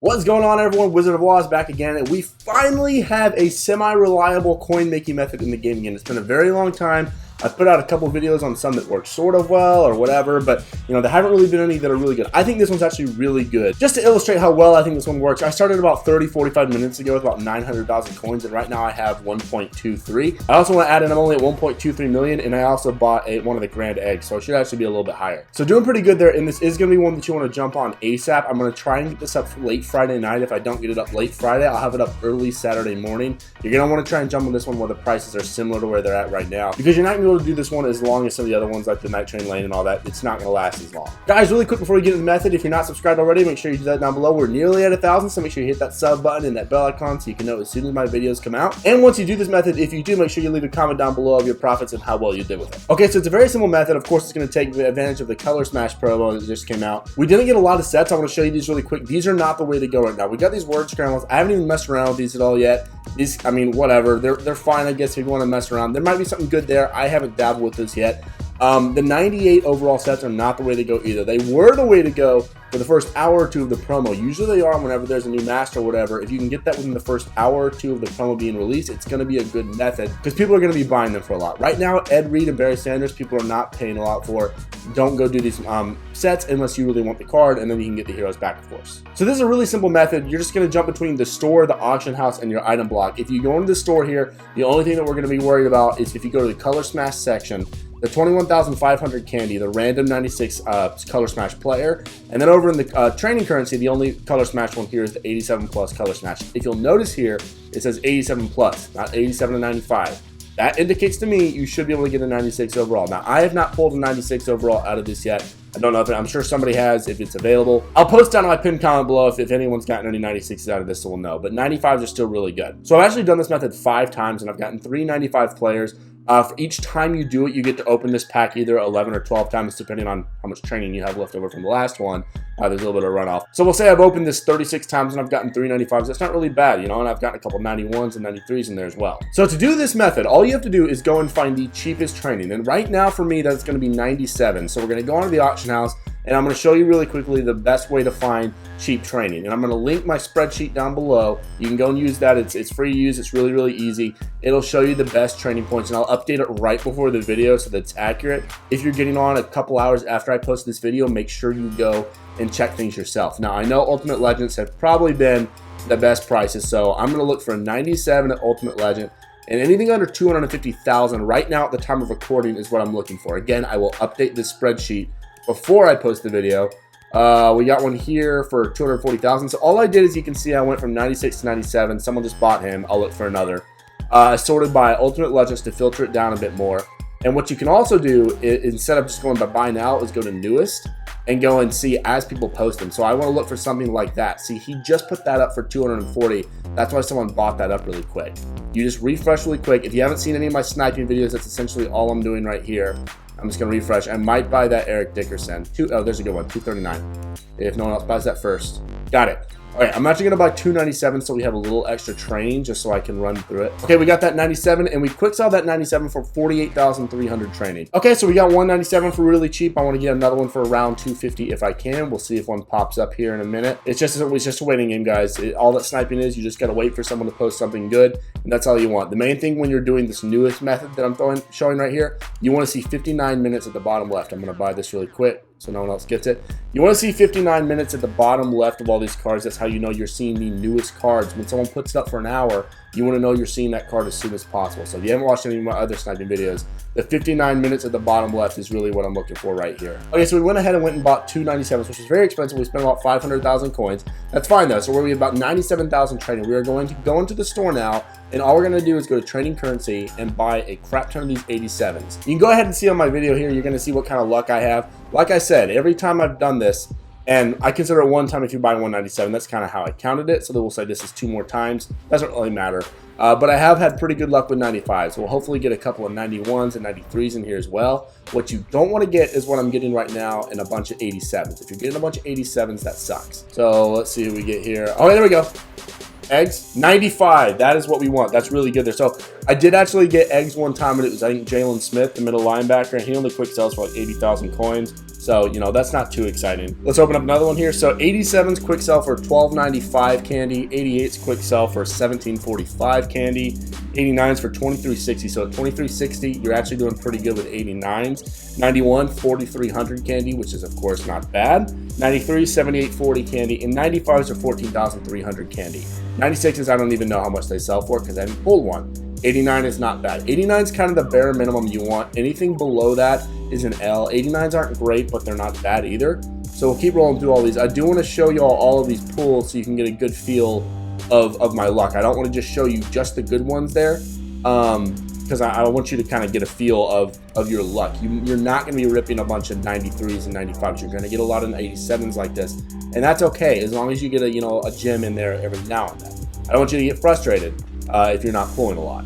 What's going on, everyone? Wizard of Law is back again, and we finally have a semi-reliable coin-making method in the game again. It's been a very long time. I've put out a couple videos on some that work sort of well or whatever, but there haven't really been any that are really good. I think this one's actually really good. Just to illustrate how well I think this one works, I started about 45 minutes ago with about 900,000 coins, and right now I have 1.23. I also want to add in I'm only at 1.23 million, and I also bought one of the grand eggs, so it should actually be a little bit higher. So doing pretty good there, and this is going to be one that you want to jump on ASAP. I'm going to try and get this up late Friday night. If I don't get it up late Friday, I'll have it up early Saturday morning. You're going to want to try and jump on this one where the prices are similar to where they're at right now, because you're not going to be able to do this one as long as some of the other ones like the Night Train Lane and all that. It's not going to last as long. Guys, really quick before we get into the method, if you're not subscribed already, make sure you do that down below. We're nearly at 1,000, so make sure you hit that sub button and that bell icon so you can know as soon as my videos come out. And once you do this method, if you do, make sure you leave a comment down below of your profits and how well you did with it. Okay, so it's a very simple method. Of course, it's going to take advantage of the Color Smash promo that just came out. We didn't get a lot of sets. I want to show you these really quick. These are not the way to go right now. We got these word scrambles. I haven't even messed around with these at all yet. These, I mean, whatever. They're fine, I guess, if you want to mess around. There might be something good there. I haven't dabbled with this yet. The 98 overall sets are not the way to go either. They were the way to go for the first hour or two of the promo. Usually they are whenever there's a new master or whatever. If you can get that within the first hour or two of the promo being released, it's going to be a good method because people are going to be buying them for a lot. Right now, Ed Reed and Barry Sanders, people are not paying a lot for. Don't go do these sets unless you really want the card, and then you can get the heroes back, of course. So this is a really simple method. You're just going to jump between the store, the auction house, and your item block. If you go into the store here, the only thing that we're going to be worried about is if you go to the Color Smash section, the 21,500 candy, the random 96 Color Smash player, and then over in the training currency, the only Color Smash one here is the 87 plus Color Smash. If you'll notice here, it says 87 plus, not 87 to 95. That indicates to me you should be able to get a 96 overall. Now, I have not pulled a 96 overall out of this yet. I don't know if I'm sure somebody has, if it's available. I'll post down on my pinned comment below if anyone's gotten any 96s out of this, so we'll know. But 95s are still really good. So I've actually done this method 5 times, and I've gotten 3 95 players. For each time you do it, you get to open this pack either 11 or 12 times, depending on how much training you have left over from the last one. There's a little bit of runoff. So we'll say I've opened this 36 times and I've gotten 3 95s. That's not really bad, and I've gotten a couple 91s and 93s in there as well. So to do this method, all you have to do is go and find the cheapest training. And right now for me, that's going to be 97. So we're going to go onto the auction house, and I'm going to show you really quickly the best way to find cheap training. And I'm going to link my spreadsheet down below. You can go and use that. It's free to use. It's really, really easy. It'll show you the best training points, and I'll update it right before the video so that it's accurate. If you're getting on a couple hours after I post this video, make sure you go and check things yourself. Now, I know Ultimate Legends have probably been the best prices, so I'm going to look for a 97 at Ultimate Legend. And anything under 250,000 right now at the time of recording is what I'm looking for. Again, I will update this spreadsheet before I post the video. We got one here for 240,000. So all I did is, you can see, I went from 96 to 97. Someone just bought him. I'll look for another. I sorted by Ultimate Legends to filter it down a bit more. And what you can also do is, instead of just going by buy now, is go to newest and go and see as people post them. So I want to look for something like that. See, he just put that up for 240. That's why someone bought that up really quick. You just refresh really quick. If you haven't seen any of my sniping videos, that's essentially all I'm doing right here. I'm just going to refresh. I might buy that Eric Dickerson. Oh, there's a good one, 239. If no one else buys that first. Got it. All right, I'm actually going to buy 297 so we have a little extra training just so I can run through it. Okay, we got that 97, and we quick sell that 97 for 48,300 training. Okay, so we got 197 for really cheap. I want to get another one for around 250 if I can. We'll see if one pops up here in a minute. It's just a waiting game, guys. All that sniping is, you just got to wait for someone to post something good, and that's all you want. The main thing when you're doing this newest method that I'm showing right here, you want to see 59 minutes at the bottom left. I'm going to buy this really quick so no one else gets it. You want to see 59 minutes at the bottom left of all these cards. That's how you know you're seeing the newest cards. When someone puts it up for an hour, you want to know you're seeing that card as soon as possible. So if you haven't watched any of my other sniping videos, the 59 minutes at the bottom left is really what I'm looking for right here. Okay, so we went ahead and went and bought 297s, which is very expensive. We spent about 500,000 coins. That's fine though. So we're going to be about 97,000 training. We are going to go into the store now, and all we're going to do is go to training currency and buy a crap ton of these 87s. You can go ahead and see on my video here, you're going to see what kind of luck I have. Like I said, every time I've done this, and I consider it one time if you buy 197, that's kind of how I counted it. So they will say this is 2 more times. Doesn't really matter. But I have had pretty good luck with 95s. So we'll hopefully get a couple of 91s and 93s in here as well. What you don't want to get is what I'm getting right now, and a bunch of 87s. If you're getting a bunch of 87s, that sucks. So let's see who we get here. Oh, there we go. Eggs, 95. That is what we want. That's really good there. So I did actually get eggs one time, and it was, I think, Jalen Smith, the middle linebacker, and he only quick sells for like 80,000 coins. So, you know, that's not too exciting. Let's open up another one here. So 87's quick sell for $12.95 candy. 88's quick sell for $17.45 candy. 89's for $23.60. So at $23.60, you're actually doing pretty good with 89's. 91, $4,300 candy, which is of course not bad. 93, $78.40 candy. And 95's are $14,300 candy. 96's, I don't even know how much they sell for because I haven't pulled one. 89 is not bad. 89 is kind of the bare minimum you want. Anything below that is an L. 89s aren't great, but they're not bad either. So we'll keep rolling through all these. I do want to show you all of these pulls so you can get a good feel of my luck. I don't want to just show you just the good ones there, because I want you to kind of get a feel of your luck. You're not going to be ripping a bunch of 93s and 95s. You're going to get a lot of 87s like this, and that's okay as long as you get a gem in there every now and then. I don't want you to get frustrated if you're not pulling a lot.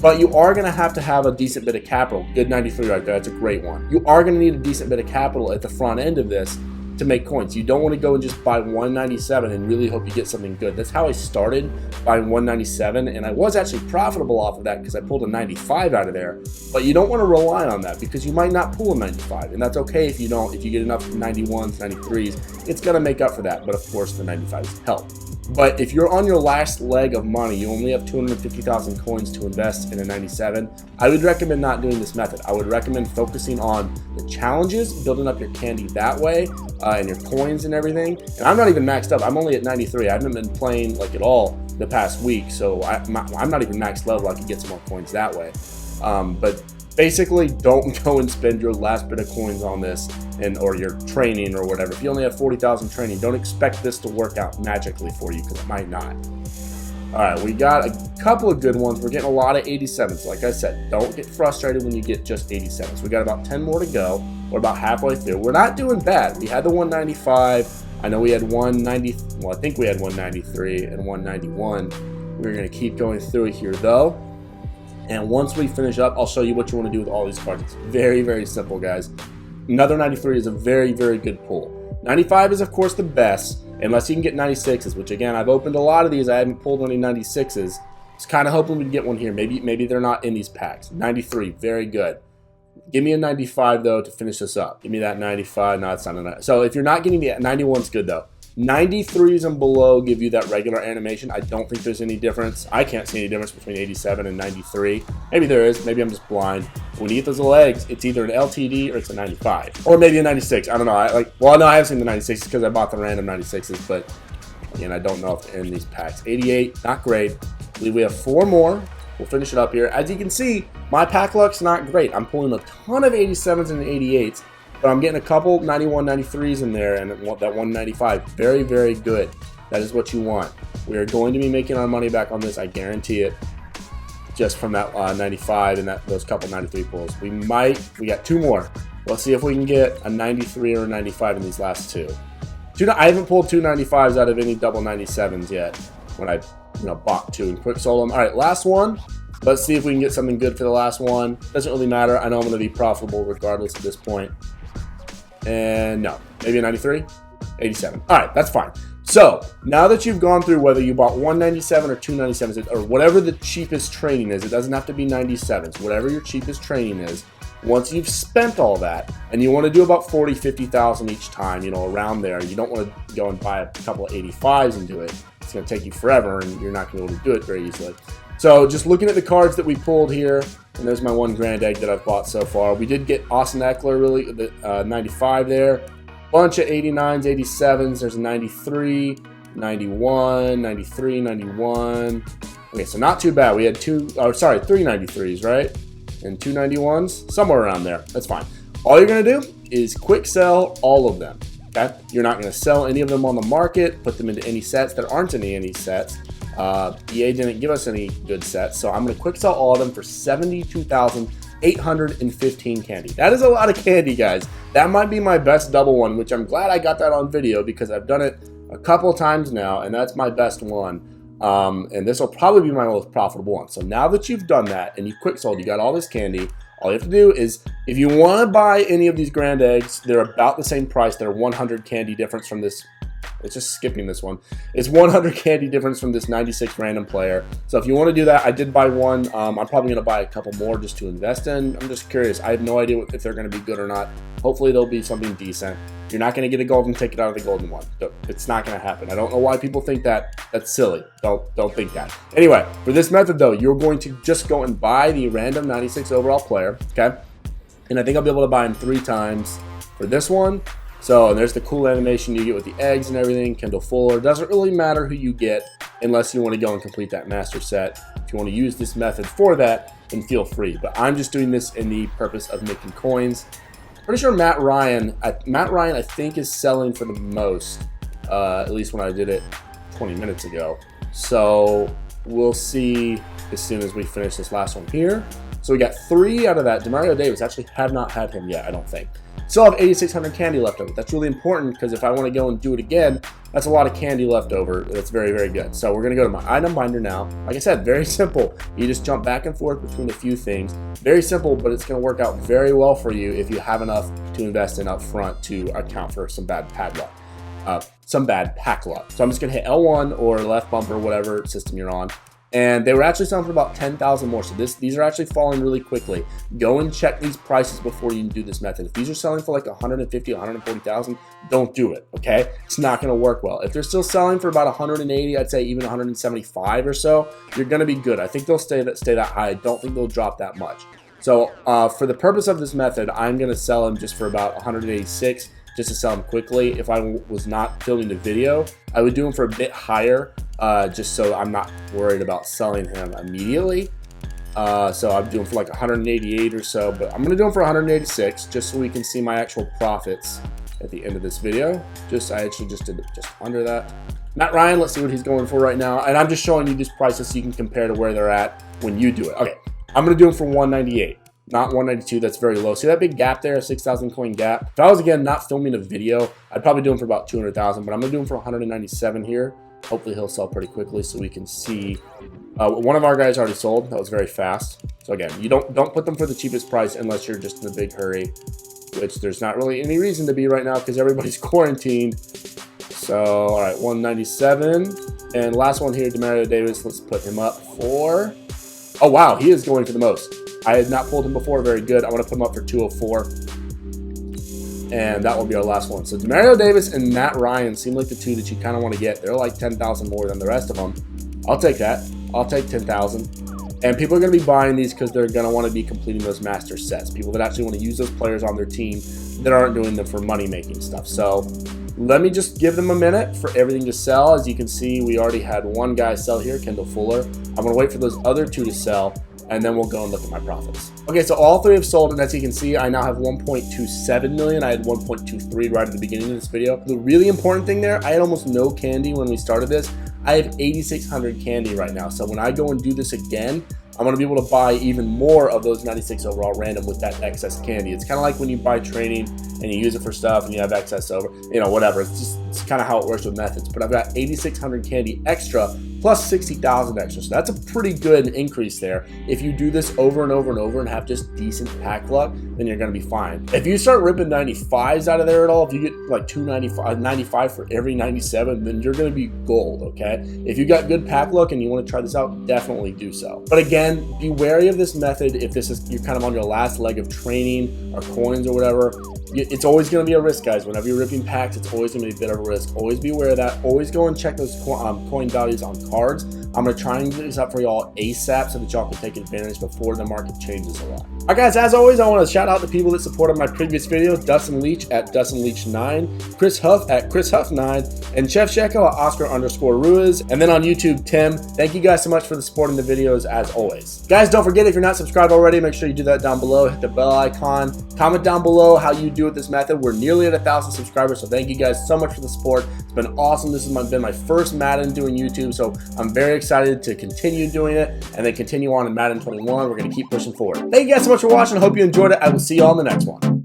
But you are going to have a decent bit of capital. Good 93 right there. That's a great one. You are going to need a decent bit of capital at the front end of this to make coins. You don't want to go and just buy 197 and really hope you get something good. That's how I started, buying 197, and I was actually profitable off of that because I pulled a 95 out of there. But you don't want to rely on that because you might not pull a 95, and that's okay if you don't. If you get enough 91s, 93s, it's going to make up for that. But of course, the 95s help. But if you're on your last leg of money, you only have 250,000 coins to invest in a 97, I would recommend not doing this method. I would recommend focusing on the challenges, building up your candy that way, and your coins and everything. And I'm not even maxed up. I'm only at 93. I haven't been playing like at all the past week, so I'm not even maxed level. I could get some more coins that way. But basically, don't go and spend your last bit of coins on this or your training or whatever. If you only have 40,000 training, don't expect this to work out magically for you because it might not. All right, we got a couple of good ones. We're getting a lot of 87s. Like I said, don't get frustrated when you get just 87s. We got about 10 more to go. We're about halfway through. We're not doing bad. We had the 195. I know we had 190. Well, I think we had 193 and 191. We're going to keep going through it here, though. And once we finish up, I'll show you what you want to do with all these cards. It's very, very simple, guys. Another 93 is a very, very good pull. 95 is, of course, the best, unless you can get 96s, which, again, I've opened a lot of these. I haven't pulled any 96s. Just kind of hoping we'd get one here. Maybe they're not in these packs. 93, very good. Give me a 95, though, to finish this up. Give me that 95. No, it's not a 90. So if you're not getting the 91's good, though. 93s and below give you that regular animation. I don't think there's any difference. I can't see any difference between 87 and 93. Maybe there is. Maybe I'm just blind. When you get those legs, it's either an LTD or it's a 95. Or maybe a 96. I don't know. No, I haven't seen the 96s because I bought the random 96s, but again, I don't know if they're in these packs. 88, not great. I believe we have 4 more. We'll finish it up here. As you can see, my pack luck's not great. I'm pulling a ton of 87s and 88s. But I'm getting a couple 91, 93s in there and that 195. Very, very good. That is what you want. We are going to be making our money back on this. I guarantee it. Just from that 95 and those couple 93 pulls. We got 2 more. Let's see if we can get a 93 or a 95 in these last 2. I haven't pulled 2 95s out of any double 97s yet when I bought 2 and quick sold them. All right, last one. Let's see if we can get something good for the last one. Doesn't really matter. I know I'm going to be profitable regardless at this point. And no, maybe a 93, 87. All right, that's fine. So now that you've gone through whether you bought 197 or 297s or whatever the cheapest training is, it doesn't have to be 97s, whatever your cheapest training is. Once you've spent all that and you want to do about 40, 50,000 each time, around there, you don't want to go and buy a couple of 85s and do it. It's going to take you forever and you're not going to be able to do it very easily. So just looking at the cards that we pulled here, and there's my 1 grand egg that I've bought so far. We did get Austin Eckler, really, the 95 there. Bunch of 89s, 87s. There's a 93, 91, 93, 91. Okay, so not too bad. We had 3 93s, right? And 2 91s, somewhere around there. That's fine. All you're going to do is quick sell all of them, okay? You're not going to sell any of them on the market, put them into any sets. There aren't any sets. EA didn't give us any good sets, so I'm going to quick sell all of them for 72,815 candy. That is a lot of candy, guys. That might be my best double one, which I'm glad I got that on video because I've done it a couple times now, and that's my best one. And this will probably be my most profitable one. So now that you've done that and you quick sold, you got all this candy, all you have to do is, if you want to buy any of these grand eggs, they're about the same price. They're 100 candy difference from this It's just skipping this one. It's 100 candy difference from this 96 random player. So if you want to do that, I did buy one. I'm probably going to buy a couple more just to invest in. I'm just curious. I have no idea if they're going to be good or not. Hopefully they'll be something decent. You're not going to get a golden ticket out of the golden one. It's not going to happen. I don't know why people think that. That's silly. Don't think that. Anyway, for this method though, you're going to just go and buy the random 96 overall player, okay? And I think I'll be able to buy him 3 times for this one. So, and there's the cool animation you get with the eggs and everything, Kendall Fuller. Doesn't really matter who you get unless you want to go and complete that master set. If you want to use this method for that, then feel free. But I'm just doing this in the purpose of making coins. Pretty sure Matt Ryan, I think is selling for the most, at least when I did it 20 minutes ago. So we'll see as soon as we finish this last one here. So we got 3 out of that. Demario Davis, actually have not had him yet, I don't think. Still have 8,600 candy left over. That's really important because if I want to go and do it again, that's a lot of candy left over. That's very, very good. So we're going to go to my item binder now. Like I said, very simple. You just jump back and forth between a few things. Very simple, but it's going to work out very well for you if you have enough to invest in up front to account for some bad pack luck. So I'm just going to hit L1 or left bumper, whatever system you're on. And they were actually selling for about 10,000 more. So these are actually falling really quickly. Go and check these prices before you do this method. If these are selling for like 150, 140,000, don't do it, okay? It's not gonna work well. If they're still selling for about 180, I'd say even 175 or so, you're gonna be good. I think they'll stay that high. I don't think they'll drop that much. So for the purpose of this method, I'm gonna sell them just for about 186, just to sell them quickly. If I was not filming the video, I would do them for a bit higher, just so I'm not worried about selling him immediately. So I'm doing for like 188 or so, but I'm gonna do them for 186 just so we can see my actual profits at the end of this video. I actually just did it just under that. Matt Ryan, let's see what he's going for right now. And I'm just showing you these prices so you can compare to where they're at when you do it. Okay, I'm gonna do them for 198. Not 192, that's very low. See that big gap there, 6,000 coin gap? If I was, again, not filming a video, I'd probably do him for about 200,000, but I'm gonna do him for 197 here. Hopefully he'll sell pretty quickly so we can see. One of our guys already sold. That was very fast. So again, you don't put them for the cheapest price unless you're just in a big hurry, which there's not really any reason to be right now because everybody's quarantined. So, all right, 197. And last one here, Demario Davis, let's put him up for, oh wow, he is going for the most. I had not pulled him before, very good. I want to put him up for 204. And that will be our last one. So Demario Davis and Matt Ryan seem like the 2 that you kind of want to get. They're like 10,000 more than the rest of them. I'll take that. I'll take 10,000. And people are going to be buying these because they're going to want to be completing those master sets. People that actually want to use those players on their team that aren't doing them for money-making stuff. So let me just give them a minute for everything to sell. As you can see, we already had one guy sell here, Kendall Fuller. I'm going to wait for those other 2 to sell, and then we'll go and look at my profits. Okay, so all 3 have sold, and as you can see, I now have 1.27 million. I had 1.23 right at the beginning of this video. The really important thing there, I had almost no candy when we started this. I have 8,600 candy right now. So when I go and do this again, I'm gonna be able to buy even more of those 96 overall random with that excess candy. It's kind of like when you buy training and you use it for stuff and you have excess over, whatever. It's kind of how it works with methods. But I've got 8,600 candy extra plus 60,000 extra. So that's a pretty good increase there. If you do this over and over and over and have just decent pack luck, then you're gonna be fine. If you start ripping 95s out of there at all, if you get like 95 for every 97, then you're gonna be gold, okay? If you got good pack luck and you wanna try this out, definitely do so. But again, be wary of this method if you're kind of on your last leg of training or coins or whatever. It's always going to be a risk, guys. Whenever you're ripping packs, it's always going to be a bit of a risk. Always be aware of that. Always go and check those coin values on cards. I'm going to try and get this up for y'all ASAP so that y'all can take advantage before the market changes a lot. All right, guys, as always, I want to shout out the people that supported my previous videos: Dustin Leach at DustinLeach9, Chris Huff at ChrisHuff9, and WeByeHKO at Oscar_Ruiz. And then on YouTube, Tim. Thank you guys so much for the support in the videos, as always. Guys, don't forget, if you're not subscribed already, make sure you do that down below. Hit the bell icon. Comment down below how you do with this method. We're nearly at 1,000 subscribers, so thank you guys so much for the support. It's been awesome. This has been my first Madden doing YouTube, so I'm very excited to continue doing it and then continue on in Madden 21. We're going to keep pushing forward. Thank you guys so much for watching. I hope you enjoyed it. I will see you all in the next one.